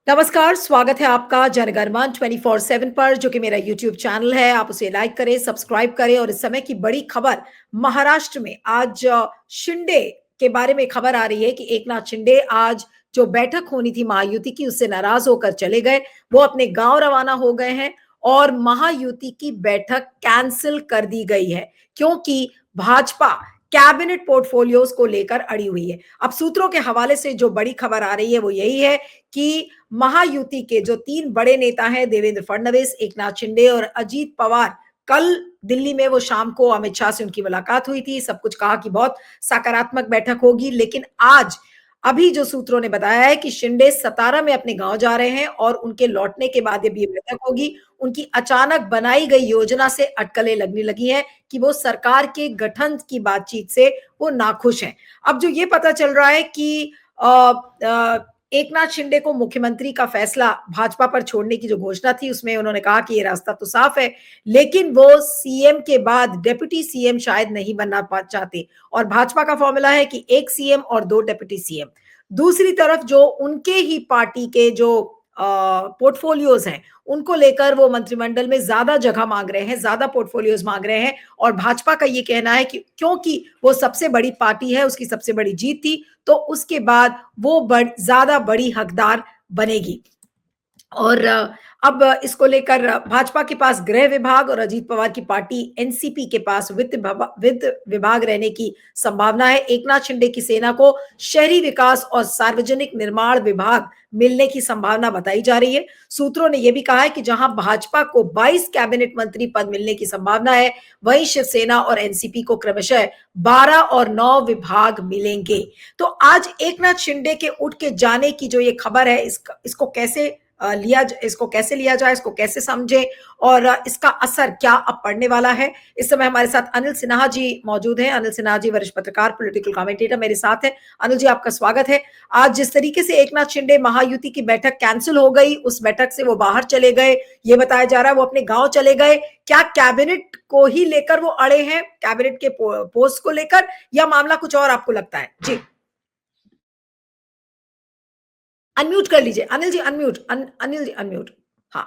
नमस्कार, स्वागत है आपका जनगणमन 24/7 पर, जो कि मेरा यूट्यूब चैनल है। आप उसे लाइक करें, सब्सक्राइब करें और इस समय की बड़ी खबर महाराष्ट्र में आज शिंदे के बारे में खबर आ रही है कि एकनाथ शिंदे आज जो बैठक होनी थी महायुति की, उससे नाराज होकर चले गए। वो अपने गांव रवाना हो गए हैं और महायुति की बैठक कैंसिल कर दी गई है क्योंकि भाजपा कैबिनेट पोर्टफोलियोज को लेकर अड़ी हुई है। अब सूत्रों के हवाले से जो बड़ी खबर आ रही है वो यही है कि महायुति के जो तीन बड़े नेता हैं, देवेंद्र फडणवीस, एकनाथ शिंदे और अजीत पवार, कल दिल्ली में वो शाम को अमित शाह से उनकी मुलाकात हुई थी। सब कुछ कहा कि बहुत सकारात्मक बैठक होगी, लेकिन आज अभी जो सूत्रों ने बताया है कि शिंदे सतारा में अपने गांव जा रहे हैं और उनके लौटने के बाद ये बैठक होगी। उनकी अचानक बनाई गई योजना से अटकलें लगने लगी हैं कि वो सरकार के गठन की बातचीत से वो नाखुश हैं। अब जो ये पता चल रहा है कि एकनाथ शिंदे को मुख्यमंत्री का फैसला भाजपा पर छोड़ने की जो घोषणा थी, उसमें उन्होंने कहा कि ये रास्ता तो साफ है, लेकिन वो सीएम के बाद डेप्यूटी सीएम शायद नहीं बनना चाहते। और भाजपा का फॉर्मूला है कि एक सीएम और दो डेप्यूटी सीएम। दूसरी तरफ जो उनके ही पार्टी के जो पोर्टफोलियोज हैं, उनको लेकर वो मंत्रिमंडल में ज्यादा जगह मांग रहे हैं, ज्यादा पोर्टफोलियोज मांग रहे हैं। और भाजपा का ये कहना है कि क्योंकि वो सबसे बड़ी पार्टी है, उसकी सबसे बड़ी जीत थी, तो उसके बाद वो ज्यादा बड़ी हकदार बनेगी। और अब इसको लेकर भाजपा के पास गृह विभाग और अजीत पवार की पार्टी एनसीपी के पास वित्त विभाग रहने की संभावना है। एकनाथ शिंदे की सेना को शहरी विकास और सार्वजनिक निर्माण विभाग मिलने की संभावना बताई जा रही है। सूत्रों ने यह भी कहा है कि जहां भाजपा को 22 कैबिनेट मंत्री पद मिलने की संभावना है, वहीं शिवसेना और एनसीपी को क्रमशः 12 और 9 विभाग मिलेंगे। तो आज एकनाथ शिंदे के उठ के जाने की जो ये खबर है, इसको कैसे लिया जाए, इसको कैसे समझे और इसका असर क्या अब पड़ने वाला है। इस समय हमारे साथ अनिल सिन्हा जी मौजूद हैं। अनिल सिन्हा जी वरिष्ठ पत्रकार, पॉलिटिकल कमेंटेटर मेरे साथ है। अनिल जी, आपका स्वागत है। आज जिस तरीके से एकनाथ शिंदे महायुति की बैठक कैंसिल हो गई, उस बैठक से वो बाहर चले गए, ये बताया जा रहा है वो अपने गांव चले गए। क्या कैबिनेट को ही लेकर वो अड़े हैं, कैबिनेट के पोस्ट को लेकर, या मामला कुछ और आपको लगता है? जी, अनम्यूट कर लीजिए अनिल जी, अनिल जी अनम्यूट। हाँ,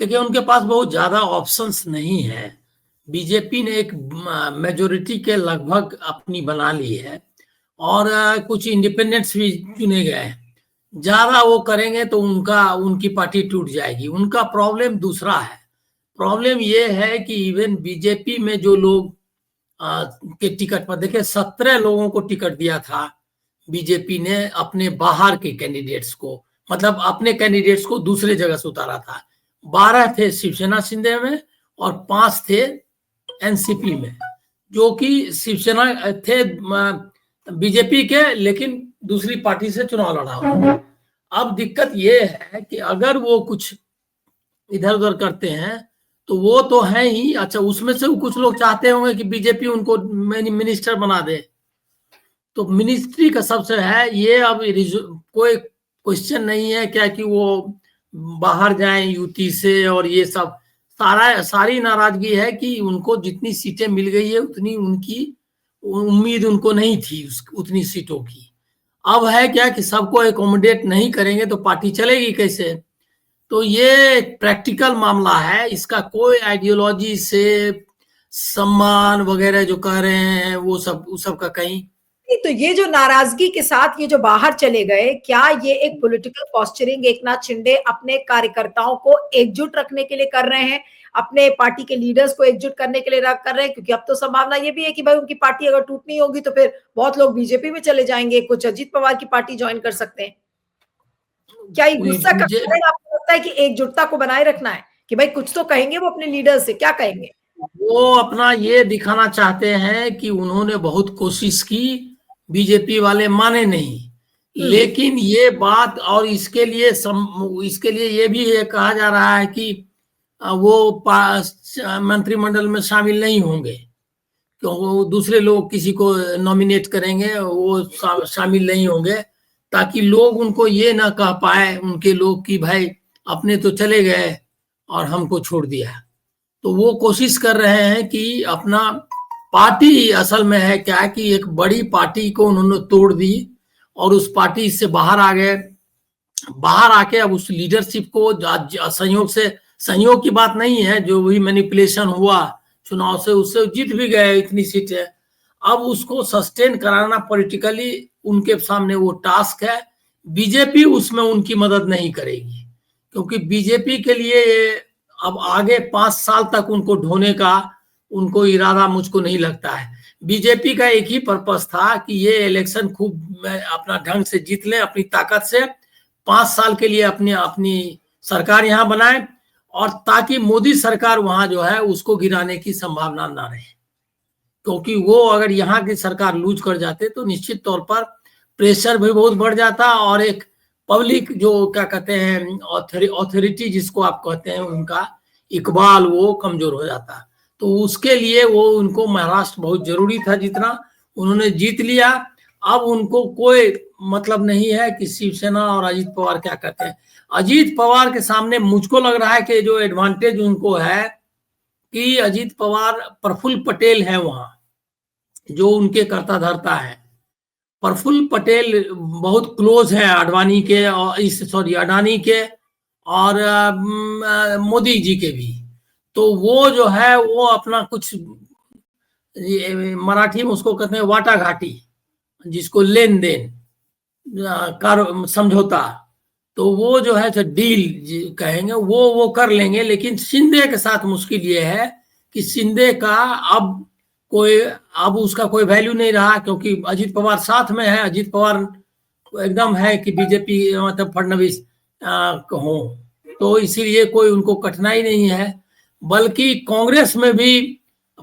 देखिए, उनके पास बहुत ज्यादा ऑप्शंस नहीं है। बीजेपी ने एक मेजोरिटी के लगभग अपनी बना ली है और कुछ इंडिपेंडेंट्स भी चुने गए हैं। ज्यादा वो करेंगे तो उनकी पार्टी टूट जाएगी। उनका प्रॉब्लम दूसरा है। प्रॉब्लम ये है कि इवन बीजेपी में जो लोग के टिकट पर, देखिए 17 लोगों को टिकट दिया था बीजेपी ने अपने बाहर के कैंडिडेट्स को, मतलब अपने कैंडिडेट्स को दूसरे जगह से उतारा था। 12 थे शिवसेना शिंदे में और 5 थे एनसीपी में, जो कि शिवसेना थे बीजेपी के, लेकिन दूसरी पार्टी से चुनाव लड़ा हुआ। अब दिक्कत ये है कि अगर वो कुछ इधर उधर करते हैं तो वो तो है ही। अच्छा, उसमें से कुछ लोग चाहते होंगे कि बीजेपी उनको मिनिस्टर बना दे, तो मिनिस्ट्री का सबसे है ये। अब कोई क्वेश्चन नहीं है क्या कि वो बाहर जाएं यूटी से, और ये सब सारी नाराजगी है कि उनको जितनी सीटें मिल गई है उतनी उनकी उम्मीद उनको नहीं थी उतनी सीटों की। अब है क्या कि सबको एकोमोडेट नहीं करेंगे तो पार्टी चलेगी कैसे। तो ये प्रैक्टिकल मामला है, इसका कोई आइडियोलॉजी से सम्मान वगैरह जो कह रहे हैं वो सब का कहीं। तो ये जो नाराजगी के साथ ये जो बाहर चले गए, क्या ये एक पॉलिटिकल पोस्चरिंग एकनाथ शिंदे अपने कार्यकर्ताओं को एकजुट रखने के लिए कर रहे हैं, अपने पार्टी के लीडर्स को एकजुट करने के लिए कर रहे हैं? क्योंकि अब तो संभावना ये भी है कि भाई उनकी पार्टी अगर टूटनी होगी तो फिर बहुत लोग बीजेपी में चले जाएंगे, कुछ अजीत पवार की पार्टी ज्वाइन कर सकते हैं। क्या ये गुस्सा का कारण आपको लगता है कि एकजुटता को बनाए रखना है कि भाई कुछ तो कहेंगे वो अपने लीडर से, क्या कहेंगे? वो अपना ये दिखाना चाहते हैं कि उन्होंने बहुत कोशिश की, बीजेपी वाले माने नहीं। लेकिन ये बात, और इसके लिए ये भी कहा जा रहा है कि वो मंत्रिमंडल में शामिल नहीं होंगे, क्योंकि वो दूसरे लोग किसी को नॉमिनेट करेंगे, वो शामिल नहीं होंगे, ताकि लोग उनको ये ना कह पाए उनके लोग कि भाई अपने तो चले गए और हमको छोड़ दिया। तो वो कोशिश कर रहे हैं कि अपना पार्टी, असल में है क्या कि एक बड़ी पार्टी को उन्होंने तोड़ दी और उस पार्टी से बाहर आ गए। बाहर आके अब उस लीडरशिप को संयोग की बात नहीं है, जो भी मैनिपुलेशन हुआ चुनाव से, उससे जीत भी गए इतनी सीटें। अब उसको सस्टेन कराना पॉलिटिकली उनके सामने वो टास्क है। बीजेपी उसमें उनकी मदद नहीं करेगी, क्योंकि बीजेपी के लिए अब आगे 5 साल तक उनको ढोने का उनको इरादा मुझको नहीं लगता है। बीजेपी का एक ही पर्पस था कि ये इलेक्शन खूब अपना ढंग से जीत लें, अपनी ताकत से 5 साल के लिए अपनी अपनी सरकार यहाँ बनाए, और ताकि मोदी सरकार वहां जो है उसको गिराने की संभावना ना रहे। क्योंकि वो अगर यहाँ की सरकार लूज कर जाते तो निश्चित तौर पर प्रेशर भी बहुत बढ़ जाता, और एक पब्लिक जो क्या कहते हैं ऑथोरिटी जिसको आप कहते हैं, उनका इकबाल वो कमजोर हो जाता। तो उसके लिए वो उनको महाराष्ट्र बहुत जरूरी था जीतना, उन्होंने जीत लिया। अब उनको कोई मतलब नहीं है कि शिवसेना और अजीत पवार क्या कहते हैं। अजीत पवार के सामने मुझको लग रहा है कि जो एडवांटेज उनको है कि अजीत पवार, प्रफुल्ल पटेल है वहां जो उनके कर्ता धर्ता है। प्रफुल्ल पटेल बहुत क्लोज है अडवाणी के, और अडानी के, और मोदी जी के भी। तो वो जो है वो अपना कुछ, मराठी में उसको कहते हैं वाटा घाटी, जिसको लेन देन समझौता, तो वो जो है डील कहेंगे वो कर लेंगे। लेकिन शिंदे के साथ मुश्किल ये है कि शिंदे का अब उसका कोई वैल्यू नहीं रहा, क्योंकि अजीत पवार साथ में है। अजीत पवार एकदम है कि बीजेपी मतलब फडणवीस हो, तो इसीलिए कोई उनको कठिनाई नहीं है। बल्कि कांग्रेस में भी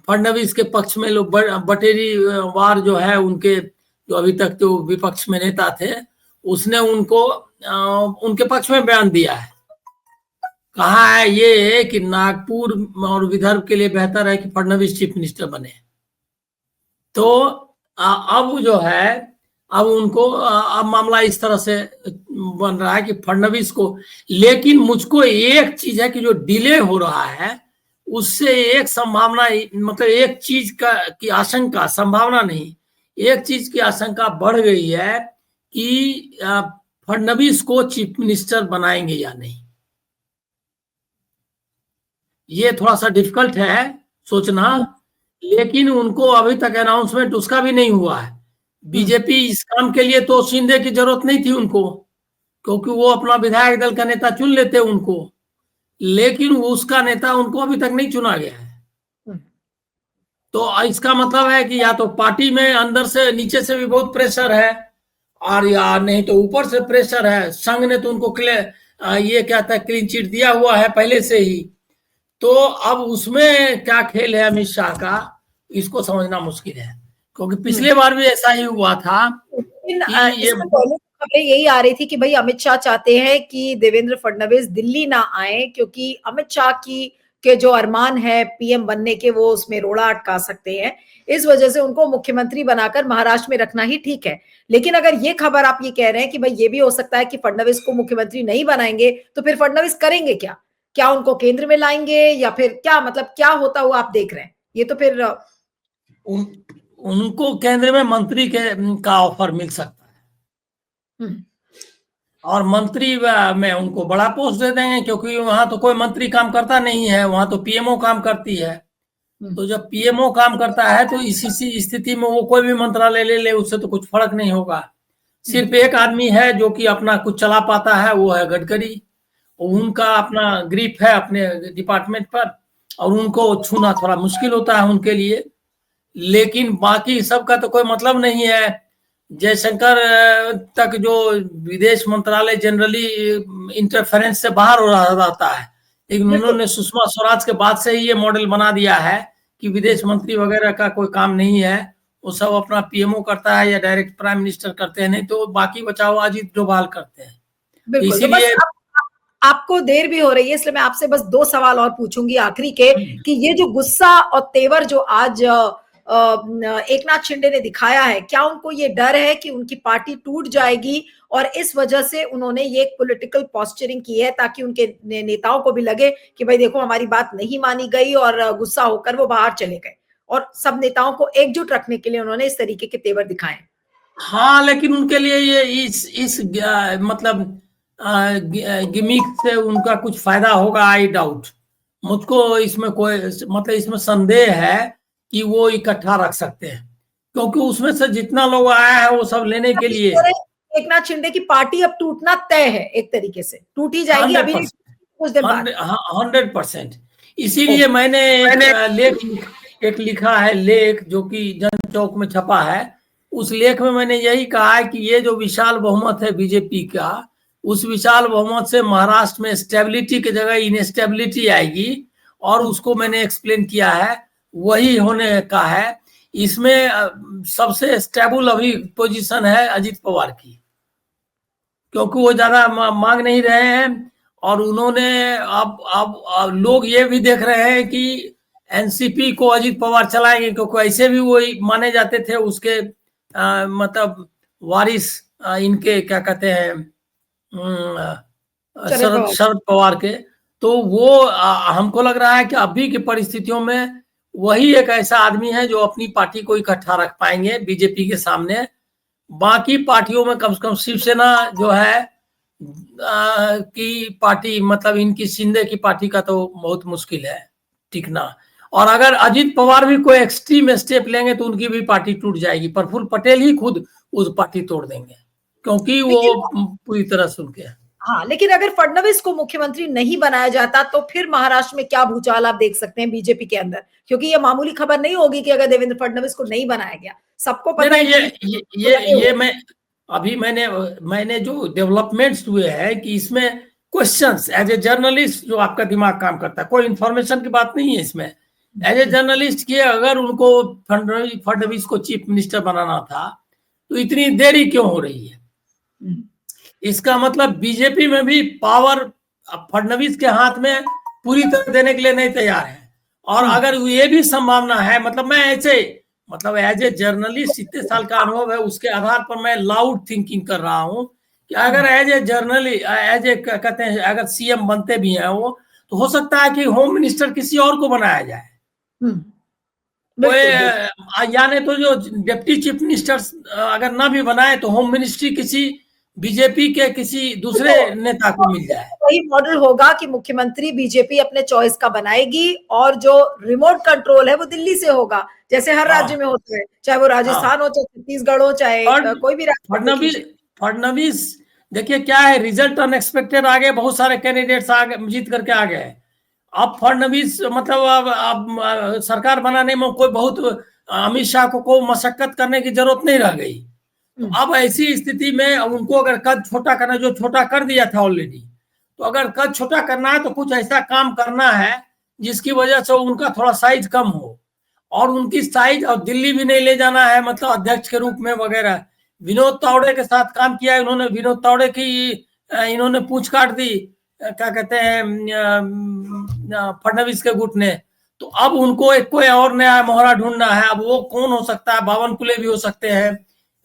फडणवीस के पक्ष में लोग बटेरी वार जो है उनके, जो अभी तक जो विपक्ष में नेता थे, उसने उनको उनके पक्ष में बयान दिया है। कहा है ये कि नागपुर और विदर्भ के लिए बेहतर है कि फडणवीस चीफ मिनिस्टर बने। तो अब जो है, अब उनको अब मामला इस तरह से बन रहा है कि फडणवीस को। लेकिन मुझको एक चीज है कि जो डिले हो रहा है उससे एक संभावना, मतलब एक चीज की आशंका, संभावना नहीं, एक चीज की आशंका बढ़ गई है कि फडणवीस को चीफ मिनिस्टर बनाएंगे या नहीं। ये थोड़ा सा डिफिकल्ट है सोचना, लेकिन उनको अभी तक अनाउंसमेंट उसका भी नहीं हुआ है। बीजेपी इस काम के लिए तो शिंदे की जरूरत नहीं थी उनको, क्योंकि वो अपना विधायक दल का नेता चुन लेते उनको, लेकिन उसका नेता उनको अभी तक नहीं चुना गया है। तो इसका मतलब है कि या तो पार्टी में अंदर से नीचे से भी बहुत प्रेशर है, और या नहीं तो ऊपर से प्रेशर है। संघ ने तो उनको ये क्या था, क्लीन चिट दिया हुआ है पहले से ही। तो अब उसमें क्या खेल है अमित शाह का, इसको समझना मुश्किल है, क्योंकि पिछले बार भी ऐसा ही हुआ था कि ये खबरें यही आ रही थी कि भाई अमित शाह चाहते हैं कि देवेंद्र फडणवीस दिल्ली ना आए, क्योंकि अमित शाह के जो अरमान है पीएम बनने के, वो उसमें रोड़ा अटका सकते हैं। इस वजह से उनको मुख्यमंत्री बनाकर महाराष्ट्र में रखना ही ठीक है। लेकिन अगर ये खबर आप ये कह रहे हैं कि भाई ये भी हो सकता है कि फडणवीस को मुख्यमंत्री नहीं बनाएंगे, तो फिर फडणवीस करेंगे क्या? क्या उनको केंद्र में लाएंगे या फिर क्या, मतलब क्या होता हुआ आप देख रहे हैं? ये तो फिर उनको केंद्र में मंत्री का ऑफर मिल सकता है, और मंत्री में उनको बड़ा पोस्ट दे देंगे, क्योंकि वहां तो कोई मंत्री काम करता नहीं है, वहां तो पीएमओ काम करती है। तो जब पीएमओ काम करता है तो इसी स्थिति में वो कोई भी मंत्रालय ले ले, उससे तो कुछ फर्क नहीं होगा। सिर्फ एक आदमी है जो कि अपना कुछ चला पाता है, वो है गडकरी। उनका अपना ग्रिप है अपने डिपार्टमेंट पर, और उनको छूना थोड़ा मुश्किल होता है उनके लिए। लेकिन बाकी सबका तो कोई मतलब नहीं है। जयशंकर तक जो विदेश मंत्रालय जनरली इंटरफेरेंस से बाहर हो रहता है, लेकिन उन्होंने सुषमा स्वराज के बाद से ही ये मॉडल बना दिया है कि विदेश मंत्री वगैरह का कोई काम नहीं है, वो सब अपना पीएमओ करता है या डायरेक्ट प्राइम मिनिस्टर करते हैं, नहीं तो बाकी बचाओ अजीत डोभाल करते हैं। इसीलिए आपको देर भी हो रही है, इसलिए मैं आपसे बस 2 सवाल और पूछूंगी आखिरी के, कि ये जो गुस्सा और तेवर जो आज एकनाथ शिंदे ने दिखाया है, क्या उनको ये डर है कि उनकी पार्टी टूट जाएगी और इस वजह से उन्होंने ये एक पॉलिटिकल पोस्चरिंग की है, ताकि उनके नेताओं को भी लगे कि भाई देखो हमारी बात नहीं मानी गई, और गुस्सा होकर वो बाहर चले गए, और सब नेताओं को एकजुट रखने के लिए उन्होंने इस तरीके के तेवर दिखाए? हाँ, लेकिन उनके लिए ये इस मतलब गिमिक से उनका कुछ फायदा होगा, आई डाउट। मुझको इसमें कोई मतलब इसमें संदेह है कि वो इकट्ठा रख सकते हैं, क्योंकि उसमें से जितना लोग आया है वो सब लेने के लिए। एकनाथ शिंदे की पार्टी अब टूटना तय है, एक तरीके से टूट ही जाएगी अभी नहीं, कुछ दिन बाद 100%। इसीलिए मैंने एक लिखा है लेख, जो कि जन चौक में छपा है। उस लेख में मैंने यही कहा है कि ये जो विशाल बहुमत है बीजेपी का, उस विशाल बहुमत से महाराष्ट्र में स्टेबिलिटी की जगह इनस्टेबिलिटी आएगी, और उसको मैंने एक्सप्लेन किया है, वही होने का है। इसमें सबसे स्टेबल अभी पोजीशन है अजीत पवार की, क्योंकि वो ज्यादा मांग नहीं रहे हैं, और उन्होंने अब लोग ये भी देख रहे हैं कि एनसीपी को अजीत पवार चलाएंगे, क्योंकि ऐसे भी वो माने जाते थे उसके मतलब वारिस, इनके क्या कहते हैं शरद पवार के। तो वो हमको लग रहा है कि अभी की परिस्थितियों में वही एक ऐसा आदमी है जो अपनी पार्टी को इकट्ठा रख पाएंगे बीजेपी के सामने। बाकी पार्टियों में कम से कम शिवसेना जो है की पार्टी, मतलब इनकी शिंदे की पार्टी का तो बहुत मुश्किल है टिकना। और अगर अजीत पवार भी कोई एक्सट्रीम स्टेप लेंगे तो उनकी भी पार्टी टूट जाएगी। प्रफुल्ल पटेल ही खुद उस पार्टी तोड़ देंगे, क्योंकि वो पूरी तरह सुन के। हाँ, लेकिन अगर फडणवीस को मुख्यमंत्री नहीं बनाया जाता तो फिर महाराष्ट्र में क्या भूचाल आप देख सकते हैं बीजेपी के अंदर, क्योंकि ये मामूली खबर नहीं होगी कि अगर देवेंद्र फडणवीस को नहीं बनाया गया। सबको पता है ये मैंने जो डेवलपमेंट्स हुए हैं कि इसमें क्वेश्चंस एज ए जर्नलिस्ट जो आपका दिमाग काम करता है, कोई इंफॉर्मेशन की बात नहीं है इसमें। एज ए जर्नलिस्ट की अगर उनको फडणवीस को चीफ मिनिस्टर बनाना था तो इतनी देरी क्यों हो रही है? इसका मतलब बीजेपी में भी पावर फडणवीस के हाथ में पूरी तरह देने के लिए नहीं तैयार है। और अगर ये भी संभावना है, मतलब मैं ऐसे मतलब एज ए जर्नलिस्ट इतने साल का अनुभव है, उसके आधार पर मैं लाउड थिंकिंग कर रहा हूं कि अगर as a journalist, as a कहते हैं, अगर सीएम बनते भी हैं वो, तो हो सकता है कि होम मिनिस्टर किसी और को बनाया जाए। यानी तो जो डिप्टी चीफ मिनिस्टर अगर ना भी बनाए तो होम मिनिस्ट्री किसी बीजेपी के किसी दूसरे नेता को मिल जाए। वही मॉडल होगा कि मुख्यमंत्री बीजेपी अपने चॉइस का बनाएगी, और जो रिमोट कंट्रोल है वो दिल्ली से होगा, जैसे हर राज्य में होता है, चाहे वो राजस्थान हो, चाहे छत्तीसगढ़ हो, चाहे कोई भी राज्य। फडणवीस देखिए क्या है, रिजल्ट अनएक्सपेक्टेड आ गए, बहुत सारे कैंडिडेट्स जीत करके आ गए। अब फडणवीस मतलब अब सरकार बनाने में कोई बहुत अमित शाह को मशक्कत करने की जरूरत नहीं रह गई। तो अब ऐसी स्थिति में उनको अगर कद छोटा करना, जो छोटा कर दिया था ऑलरेडी, तो अगर कद छोटा करना है तो कुछ ऐसा काम करना है जिसकी वजह से उनका थोड़ा साइज कम हो, और उनकी साइज, और दिल्ली भी नहीं ले जाना है मतलब अध्यक्ष के रूप में वगैरह। विनोद तावड़े के साथ काम किया इन्होंने, विनोद तावड़े की इन्होंने पूंछ काट दी, क्या कहते हैं, फडणवीस के गुट ने। तो अब उनको एक कोई और नया मोहरा ढूंढना है। अब वो कौन हो सकता है? बावनकुले भी हो सकते हैं।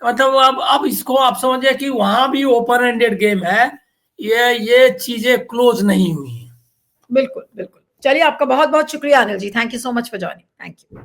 मतलब अब इसको आप समझिए कि वहां भी ओपन एंडेड गेम है, ये चीजें क्लोज नहीं हुई है। बिल्कुल बिल्कुल। चलिए, आपका बहुत बहुत शुक्रिया Anil ji, thank you so much for joining. Thank you.